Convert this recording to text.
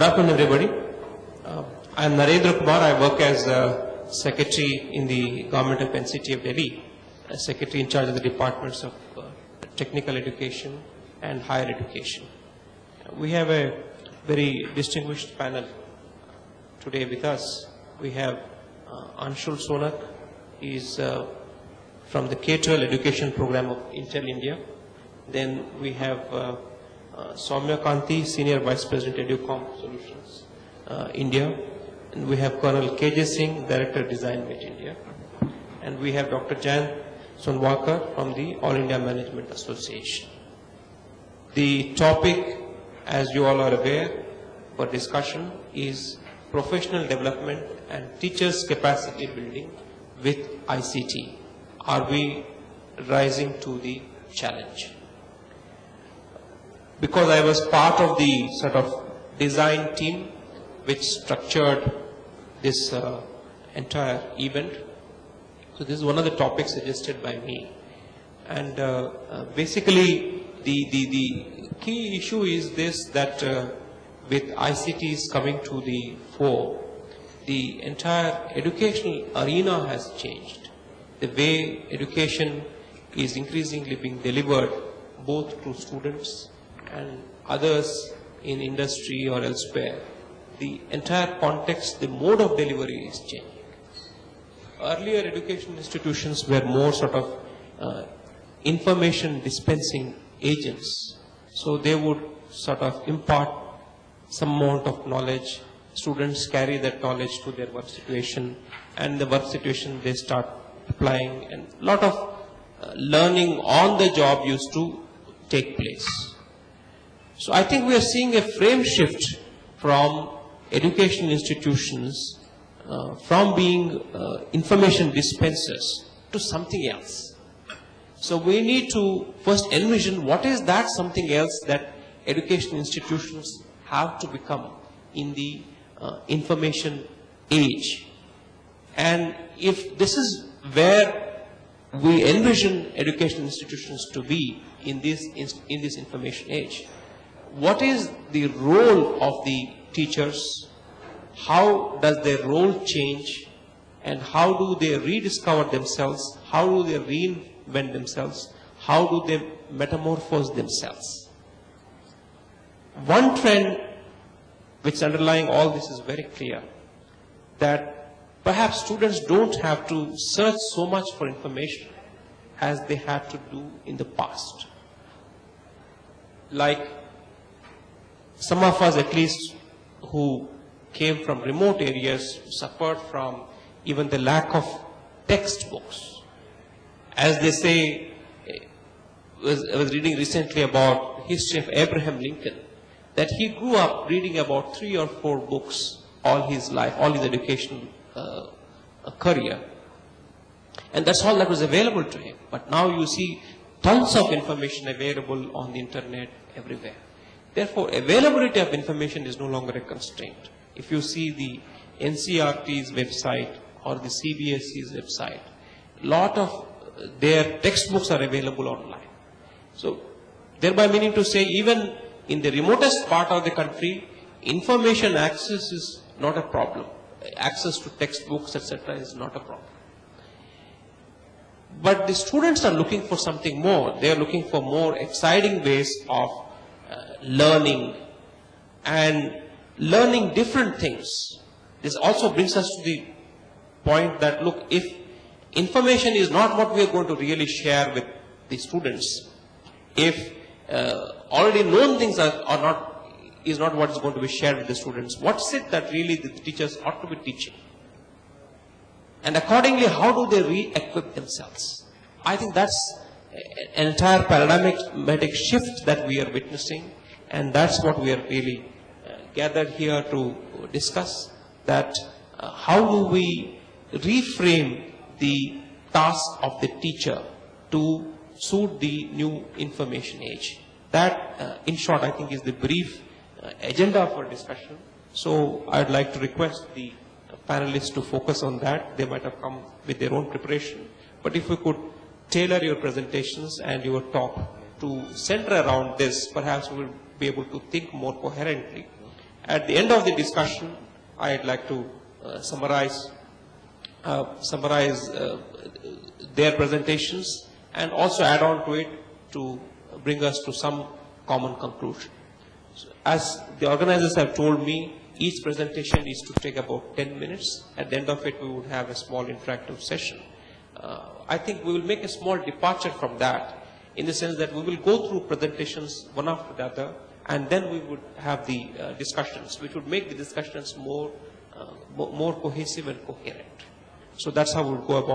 Good afternoon, everybody. I am Narendra Kumar. I work as Secretary in the Government of NCT of Delhi, as Secretary in charge of the departments of Technical Education and Higher Education. We have a very distinguished panel today with us. We have Anshul Sonak. He is from the K-12 Education Program of Intel India. Then we have Soumya Kanti, Senior Vice President Educom Solutions, India. And we have Colonel K.J. Singh, Director Design with India. And we have Dr. Jan Sonwalkar from the All India Management Association. The topic, as you all are aware, for discussion is professional development and teachers' capacity building with ICT. Are we rising to the challenge? Because I was part of the sort of design team which structured this entire event. So this is one of the topics suggested by me. And basically the key issue is this, that with ICTs coming to the fore, the entire educational arena has changed. The way education is increasingly being delivered both to students and others in industry or elsewhere, the entire context, the mode of delivery is changing. Earlier education institutions were more sort of information dispensing agents. So they would sort of impart some amount of knowledge. Students carry that knowledge to their work situation, and the work situation they start applying, and a lot of learning on the job used to take place. So I think we are seeing a frame shift from education institutions from being information dispensers to something else. So we need to first envision what is that something else that education institutions have to become in the information age. And if this is where we envision education institutions to be in this information age, what is the role of the teachers? How does their role change? And how do they rediscover themselves? How do they reinvent themselves? How do they metamorphose themselves? One trend which underlying all this is very clear, that perhaps students don't have to search so much for information as they had to do in the past. Like some of us, at least, who came from remote areas, suffered from even the lack of textbooks. As they say, I was reading recently about history of Abraham Lincoln, that he grew up reading about 3 or 4 books all his life, all his educational career. And that's all that was available to him. But now you see tons of information available on the internet everywhere. Therefore, availability of information is no longer a constraint. If you see the NCERT's website or the CBSE's website, a lot of their textbooks are available online. So, thereby meaning to say, even in the remotest part of the country, information access is not a problem. Access to textbooks, etc. is not a problem. But the students are looking for something more. They are looking for more exciting ways of learning and learning different things. This also brings us to the point that, look, if information is not what we are going to really share with the students, if already known things is not what is going to be shared with the students, what is it that really the teachers ought to be teaching? And accordingly, how do they re-equip themselves? I think that's an entire paradigmatic shift that we are witnessing, and that's what we are really gathered here to discuss, that how do we reframe the task of the teacher to suit the new information age. That, in short, I think is the brief agenda for discussion. So I'd like to request the panelists to focus on that. They might have come with their own preparation. But if we could tailor your presentations and your talk to center around this, perhaps we will be able to think more coherently At the end of the discussion, I'd like to summarize their presentations and also add on to it to bring us to some common conclusion. So, as the organizers have told me, each presentation is to take about 10 minutes. At the end of it, we would have a small interactive session. I think we will make a small departure from that, in the sense that we will go through presentations one after the other, and then we would have the discussions, which would make the discussions more cohesive and coherent. So that's how we'll go about.